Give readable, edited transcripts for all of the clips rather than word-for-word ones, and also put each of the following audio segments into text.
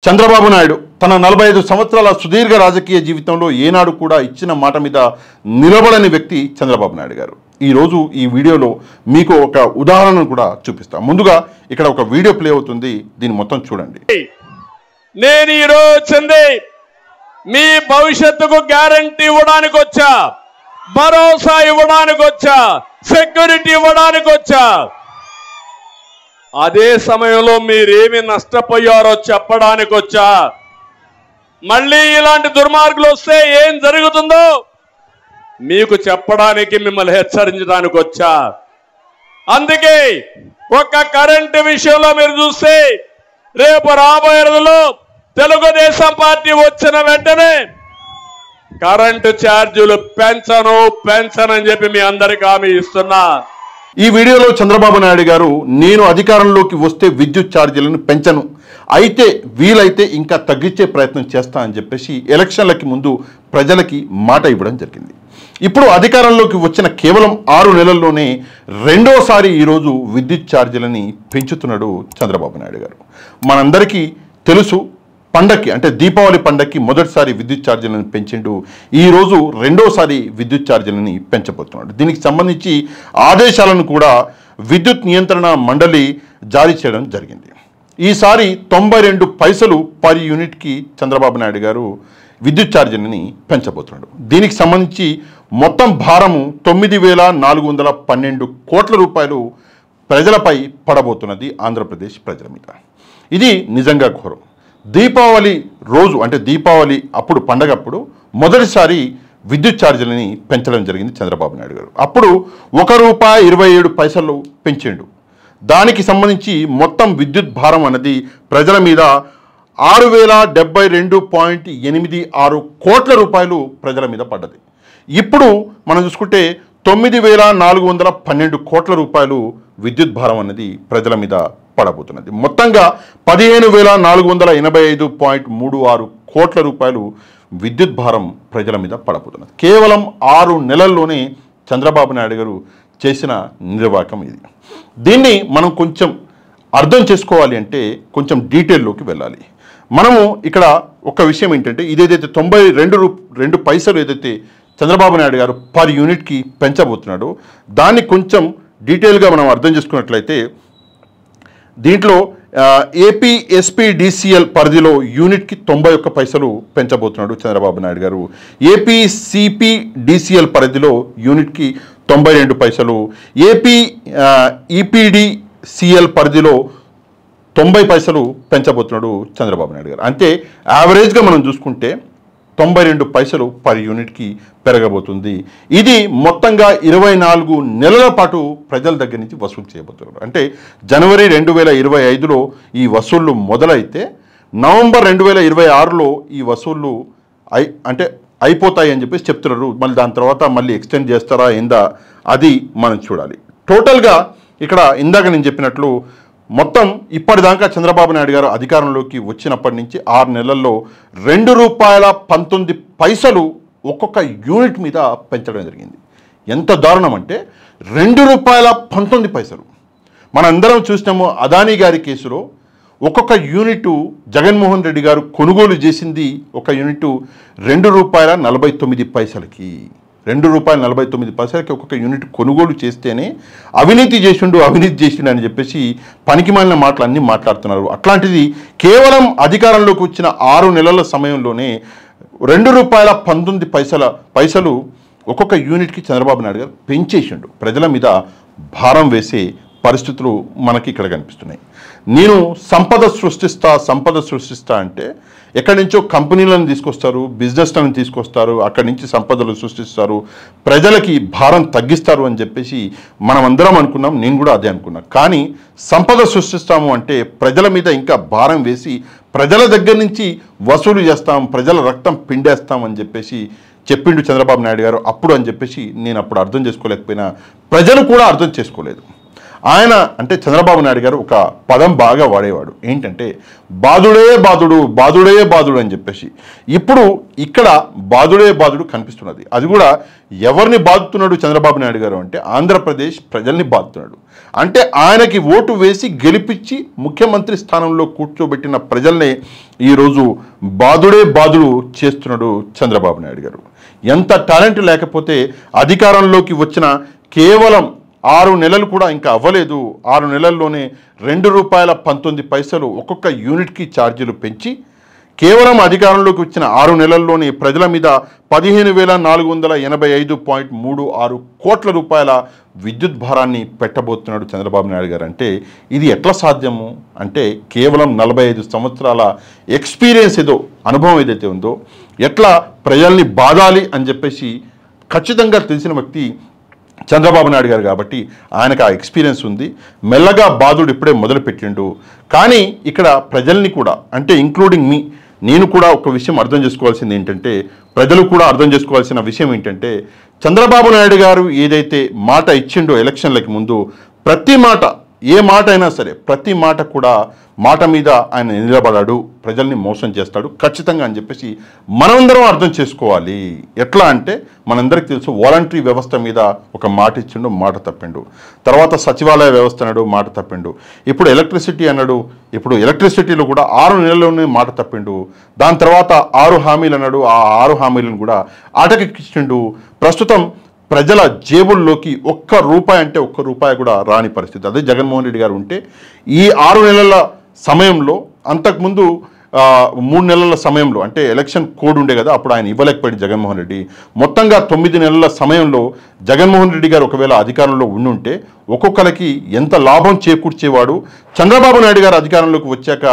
చంద్రబాబు నాయుడు తన 45 సంవత్సరాల సుదీర్ఘ రాజకీయ జీవితంలో ఏనాడు కూడా ఇచ్చిన మాట మీద నిలబడని వ్యక్తి చంద్రబాబు నాయుడు గారు. ఈరోజు ఈ వీడియోలో మీకు ఒక ఉదాహరణను కూడా చూపిస్తాను. ముందుగా ఇక్కడ ఒక వీడియో ప్లే అవుతుంది, దీన్ని మొత్తం చూడండి. నేను ఈరోజు వచ్చింది మీ భవిష్యత్తుకు గ్యారంటీ ఇవ్వడానికి వచ్చా, భరోసా ఇవ్వడానికి వచ్చా, సెక్యూరిటీ ఇవ్వడానికి వచ్చా. అదే సమయంలో మీరేమి నష్టపోయారో చెప్పడానికి వచ్చా. మళ్ళీ ఇలాంటి దుర్మార్గులు వస్తే ఏం జరుగుతుందో మీకు చెప్పడానికి, మిమ్మల్ని హెచ్చరించడానికి వచ్చా. అందుకే ఒక్క కరెంటు విషయంలో మీరు చూస్తే రేపు రాబోయే రోజుల్లో తెలుగుదేశం పార్టీ వచ్చిన వెంటనే కరెంటు ఛార్జీలు పెంచనని చెప్పి మీ అందరికీ హామీ ఇస్తున్నా. ఈ వీడియోలో చంద్రబాబు నాయుడు గారు నేను అధికారంలోకి వస్తే విద్యుత్ ఛార్జీలను పెంచను, అయితే వీలైతే ఇంకా తగ్గించే ప్రయత్నం చేస్తా అని చెప్పేసి ఎలక్షన్లకి ముందు ప్రజలకి మాట ఇవ్వడం జరిగింది. ఇప్పుడు అధికారంలోకి వచ్చిన కేవలం 6 నెలల్లోనే రెండోసారి ఈరోజు విద్యుత్ ఛార్జీలని పెంచుతున్నాడు చంద్రబాబు నాయుడు గారు. మనందరికీ తెలుసు, పండక్కి అంటే దీపావళి పండక్కి మొదటిసారి విద్యుత్ ఛార్జీలను పెంచిండు. ఈరోజు రెండోసారి విద్యుత్ ఛార్జీలని పెంచబోతున్నాడు. దీనికి సంబంధించి ఆదేశాలను కూడా విద్యుత్ నియంత్రణ మండలి జారీ చేయడం జరిగింది. ఈసారి 92 పైసలు పర్ యూనిట్కి చంద్రబాబు నాయుడు గారు విద్యుత్ ఛార్జీలని పెంచబోతున్నాడు. దీనికి సంబంధించి మొత్తం భారము 9,412 కోట్ల రూపాయలు ప్రజలపై పడబోతున్నది, ఆంధ్రప్రదేశ్ ప్రజల మీద. ఇది నిజంగా ఘోరం. దీపావళి రోజు అంటే దీపావళి అప్పుడు పండగప్పుడు మొదటిసారి విద్యుత్ ఛార్జీలని పెంచడం జరిగింది చంద్రబాబు నాయుడు గారు. అప్పుడు ₹1.27 పెంచిండు. దానికి సంబంధించి మొత్తం విద్యుత్ భారం అన్నది ప్రజల మీద 6,072.86 కోట్ల రూపాయలు ప్రజల మీద పడ్డది. ఇప్పుడు మనం చూసుకుంటే 9,412 కోట్ల రూపాయలు విద్యుత్ భారం అన్నది ప్రజల మీద పడబోతున్నది. మొత్తంగా 15,485.36 కోట్ల రూపాయలు విద్యుత్ భారం ప్రజల మీద పడబోతున్నది. కేవలం 6 నెలల్లోనే చంద్రబాబు నాయుడు గారు చేసిన నిర్వాహకం ఇది. దీన్ని మనం కొంచెం అర్థం చేసుకోవాలి అంటే కొంచెం డీటెయిల్లోకి వెళ్ళాలి. మనము ఇక్కడ ఒక విషయం ఏంటంటే, ఇదేదైతే 92 పైసలు ఏదైతే చంద్రబాబు నాయుడు గారు పర్ యూనిట్కి పెంచబోతున్నాడో దాన్ని కొంచెం డీటెయిల్గా మనం అర్థం చేసుకున్నట్లయితే, దీంట్లో ఏపీఎస్పీడీసీఎల్ పరిధిలో యూనిట్కి 91 పైసలు పెంచబోతున్నాడు చంద్రబాబు నాయుడు గారు. ఏపీసీపీడీసీఎల్ పరిధిలో యూనిట్కి 92 పైసలు, ఈపీడీసీఎల్ పరిధిలో 90 పైసలు పెంచబోతున్నాడు చంద్రబాబు నాయుడు గారు. అంటే యావరేజ్గా మనం చూసుకుంటే 92 పైసలు పర్ యూనిట్కి పెరగబోతుంది. ఇది మొత్తంగా 24 నెలల పాటు ప్రజల దగ్గర నుంచి వసూలు చేయబోతున్నారు. అంటే జనవరి 2025లో ఈ వసూళ్లు మొదలైతే నవంబర్ 2026లో ఈ వసూళ్లు అయిపోతాయి అని చెప్పేసి చెప్తున్నారు. మళ్ళీ దాని తర్వాత మళ్ళీ ఎక్స్టెండ్ చేస్తారా ఏందా అది మనం చూడాలి. టోటల్గా ఇక్కడ ఇందాక నేను చెప్పినట్లు మొత్తం ఇప్పటిదాకా చంద్రబాబు నాయుడు గారు అధికారంలోకి వచ్చినప్పటి నుంచి 6 నెలల్లో ₹2.19 ఒక్కొక్క యూనిట్ మీద పెంచడం జరిగింది. ఎంత దారుణం అంటే ₹2.19. మనందరం చూసినాము అదానీ గారి కేసులో ఒక్కొక్క యూనిట్ జగన్మోహన్ రెడ్డి గారు కొనుగోలు చేసింది ఒక యూనిట్ ₹2.49. ₹2.49 ఒక్కొక్క యూనిట్ కొనుగోలు చేస్తేనే అవినీతి చేసిండు అని చెప్పేసి పనికిమాలిన మాటలు అన్నీ మాట్లాడుతున్నారు. అట్లాంటిది కేవలం అధికారంలోకి వచ్చిన 6 నెలల సమయంలోనే ₹2.19 ఒక్కొక్క యూనిట్కి చంద్రబాబు నాయుడు గారు పెంచేసిండు. ప్రజల మీద భారం వేసే పరిస్థితులు మనకి ఇక్కడ కనిపిస్తున్నాయి. నేను సంపద సృష్టిస్తా అంటే ఎక్కడి నుంచో కంపెనీలను తీసుకొస్తారు, బిజినెస్లను తీసుకొస్తారు, అక్కడి నుంచి సంపదలు సృష్టిస్తారు, ప్రజలకి భారం తగ్గిస్తారు అని చెప్పేసి మనం అందరం అనుకున్నాం. నేను కూడా అదే అనుకున్నా. కానీ సంపద సృష్టిస్తాము అంటే ప్రజల మీద ఇంకా భారం వేసి ప్రజల దగ్గర నుంచి వసూలు చేస్తాం, ప్రజల రక్తం పిండేస్తాం అని చెప్పేసి చెప్పిండు చంద్రబాబు నాయుడు గారు అప్పుడు అని చెప్పేసి నేను అప్పుడు అర్థం చేసుకోలేకపోయినా ప్రజలు కూడా అర్థం చేసుకోలేదు. ఆయన అంటే చంద్రబాబు నాయుడు గారు ఒక పదం బాగా వాడేవాడు, ఏంటంటే బాధుడే బాధుడు, బాధుడే బాధుడు అని చెప్పేసి. ఇప్పుడు ఇక్కడ బాధుడే బాధుడు కనిపిస్తున్నది. అది కూడా ఎవరిని బాధుతున్నాడు చంద్రబాబు నాయుడు గారు అంటే ఆంధ్రప్రదేశ్ ప్రజల్ని బాధుతున్నాడు. అంటే ఆయనకి ఓటు వేసి గెలిపించి ముఖ్యమంత్రి స్థానంలో కూర్చోబెట్టిన ప్రజల్ని ఈరోజు బాధుడే బాధుడు చేస్తున్నాడు చంద్రబాబు నాయుడు గారు. ఎంత టాలెంట్ లేకపోతే అధికారంలోకి వచ్చిన కేవలం 6 నెలలు కూడా ఇంకా అవ్వలేదు, 6 నెలల్లోనే ₹2.19 ఒక్కొక్క యూనిట్కి ఛార్జీలు పెంచి కేవలం అధికారంలోకి వచ్చిన 6 నెలల్లోనే ప్రజల మీద 15,485.36 కోట్ల రూపాయల విద్యుత్ భారాన్ని పెట్టబోతున్నాడు చంద్రబాబు నాయుడు గారు. అంటే ఇది ఎట్లా సాధ్యము అంటే కేవలం 45 సంవత్సరాల ఎక్స్పీరియన్స్ ఏదో అనుభవం ఏదైతే ఉందో, ఎట్లా ప్రజల్ని బాధాలి అని చెప్పేసి ఖచ్చితంగా తెలిసిన వ్యక్తి చంద్రబాబు నాయుడు గారు కాబట్టి ఆయనకు ఆ ఎక్స్పీరియన్స్ ఉంది. మెల్లగా బాధుడు ఇప్పుడే మొదలుపెట్టిండు. కానీ ఇక్కడ ప్రజల్ని కూడా అంటే ఇంక్లూడింగ్ మీ నేను కూడా ఒక విషయం అర్థం చేసుకోవాల్సింది ఏంటంటే, ప్రజలు కూడా అర్థం చేసుకోవాల్సిన విషయం ఏంటంటే, చంద్రబాబు నాయుడు గారు ఏదైతే మాట ఇచ్చిండో ఎలక్షన్లకి ముందు, ప్రతి మాట ఏ మాట అయినా సరే ప్రతి మాట కూడా మాట మీద ఆయన నిలబడాడు, ప్రజల్ని మోసం చేస్తాడు ఖచ్చితంగా అని చెప్పేసి మనందరం అర్థం చేసుకోవాలి. ఎట్లా అంటే మనందరికీ తెలుసు, వాలంటరీ వ్యవస్థ మీద ఒక మాట ఇచ్చిండు, మాట తప్పిండు. తర్వాత సచివాలయ వ్యవస్థ అన్నాడు, మాట తప్పిండు. ఇప్పుడు ఎలక్ట్రిసిటీ అన్నాడు, ఇప్పుడు ఎలక్ట్రిసిటీలో కూడా 6 నెలల్లోనే మాట తప్పిండు. దాని తర్వాత 6 హామీలు అన్నాడు, ఆ 6 హామీలను కూడా ఆటకెక్కించిండు. ప్రస్తుతం ప్రజల జేబుల్లోకి ₹1 అంటే ₹1 కూడా రాని పరిస్థితి. అదే జగన్మోహన్ రెడ్డి గారు ఉంటే ఈ 6 నెలల సమయంలో, అంతకుముందు 3 నెలల సమయంలో అంటే ఎలక్షన్ కోడ్ ఉండే కదా, అప్పుడు ఆయన ఇవ్వలేకపోయాడు జగన్మోహన్ రెడ్డి. మొత్తంగా 9 నెలల సమయంలో జగన్మోహన్ రెడ్డి గారు ఒకవేళ అధికారంలో ఉండుంటే ఒక్కొక్కరికి ఎంత లాభం చేకూర్చేవాడు. చంద్రబాబు నాయుడు గారు అధికారంలోకి వచ్చాక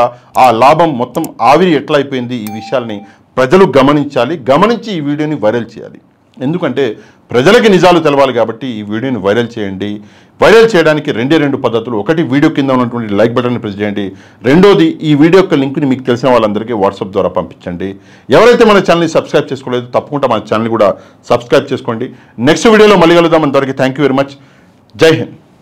ఆ లాభం మొత్తం ఆవిరి ఎట్లా అయిపోయింది, ఈ విషయాల్ని ప్రజలు గమనించాలి. గమనించి ఈ వీడియోని వైరల్ చేయాలి. ఎందుకంటే ప్రజలకి నిజాలు తెలవాలి కాబట్టి ఈ వీడియోని వైరల్ చేయండి. వైరల్ చేయడానికి 2 పద్ధతులు. ఒకటి, వీడియో కింద ఉన్నటువంటి లైక్ బటన్ని ప్రెస్ చేయండి. రెండోది, ఈ వీడియో యొక్క లింక్ని మీకు తెలిసిన వాళ్ళందరికీ వాట్సాప్ ద్వారా పంపించండి. ఎవరైతే మన ఛానల్ని సబ్స్క్రైబ్ చేసుకోలేదు తప్పకుండా మన ఛానల్ని కూడా సబ్స్క్రైబ్ చేసుకోండి. నెక్స్ట్ వీడియోలో మళ్ళీ కలుద్దాం. అంతవరకు థ్యాంక్ యూ వెరీ మచ్. జై హింద్.